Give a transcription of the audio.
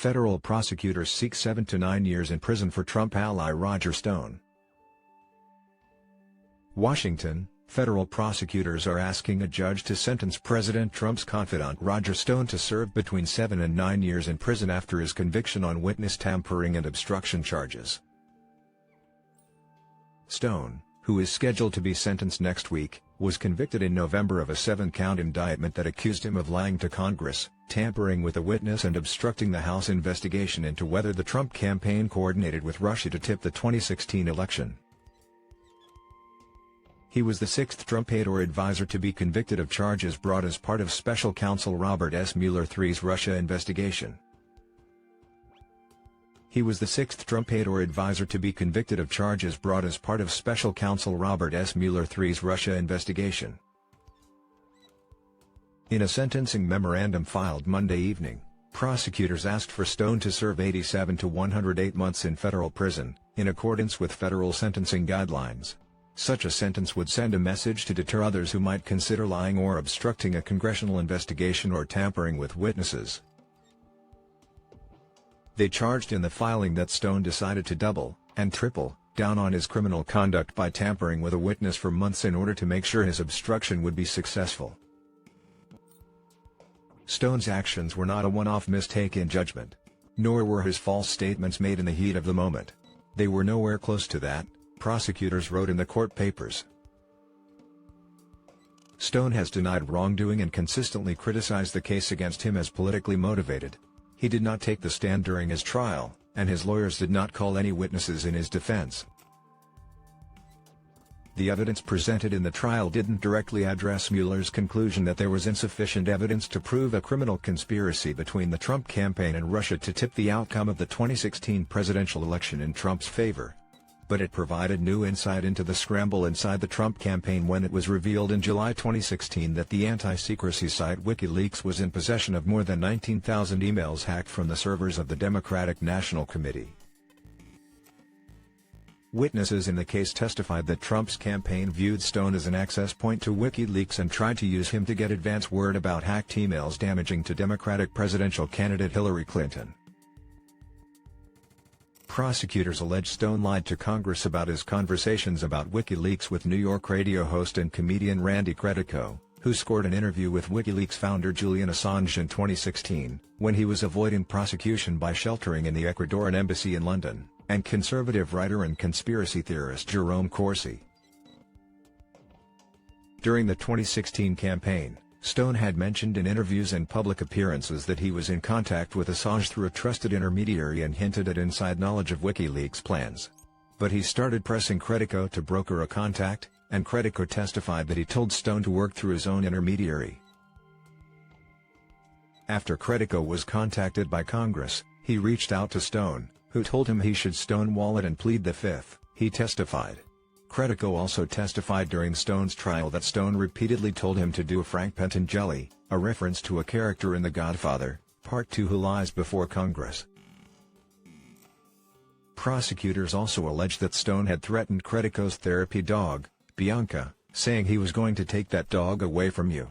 Federal prosecutors seek 7 to 9 years in prison for Trump ally Roger Stone. Washington, federal prosecutors are asking a judge to sentence President Trump's confidant Roger Stone to serve between 7 and 9 years in prison after his conviction on witness tampering and obstruction charges. Stone, who is scheduled to be sentenced next week, was convicted in November of a 7-count indictment that accused him of lying to Congress, tampering with a witness and obstructing the House investigation into whether the Trump campaign coordinated with Russia to tip the 2016 election. He was the 6th Trump aide or advisor to be convicted of charges brought as part of Special Counsel Robert S. Mueller III's Russia investigation. He was the 6th Trump aide or advisor to be convicted of charges brought as part of Special Counsel Robert S. Mueller III's Russia investigation. In a sentencing memorandum filed Monday evening, prosecutors asked for Stone to serve 87 to 108 months in federal prison, in accordance with federal sentencing guidelines. Such a sentence would send a message to deter others who might consider lying or obstructing a congressional investigation or tampering with witnesses. They charged in the filing that Stone decided to double, and triple, down on his criminal conduct by tampering with a witness for months in order to make sure his obstruction would be successful. Stone's actions were not a one-off mistake in judgment. Nor were his false statements made in the heat of the moment. They were nowhere close to that, prosecutors wrote in the court papers. Stone has denied wrongdoing and consistently criticized the case against him as politically motivated. He did not take the stand during his trial, and his lawyers did not call any witnesses in his defense. The evidence presented in the trial didn't directly address Mueller's conclusion that there was insufficient evidence to prove a criminal conspiracy between the Trump campaign and Russia to tip the outcome of the 2016 presidential election in Trump's favor. But it provided new insight into the scramble inside the Trump campaign when it was revealed in July 2016 that the anti-secrecy site WikiLeaks was in possession of more than 19,000 emails hacked from the servers of the Democratic National Committee. Witnesses in the case testified that Trump's campaign viewed Stone as an access point to WikiLeaks and tried to use him to get advance word about hacked emails damaging to Democratic presidential candidate Hillary Clinton. Prosecutors allege Stone lied to Congress about his conversations about WikiLeaks with New York radio host and comedian Randy Credico, who scored an interview with WikiLeaks founder Julian Assange in 2016, when he was avoiding prosecution by sheltering in the Ecuadorian embassy in London, and conservative writer and conspiracy theorist Jerome Corsi. During the 2016 campaign, Stone had mentioned in interviews and public appearances that he was in contact with Assange through a trusted intermediary and hinted at inside knowledge of WikiLeaks' plans. But he started pressing Credico to broker a contact, and Credico testified that he told Stone to work through his own intermediary. After Credico was contacted by Congress, he reached out to Stone, who told him he should stonewall it and plead the Fifth, he testified. Credico also testified during Stone's trial that Stone repeatedly told him to do a Frank Pentangeli, a reference to a character in The Godfather, Part 2 who lies before Congress. Prosecutors also allege that Stone had threatened Credico's therapy dog, Bianca, saying he was going to take that dog away from you.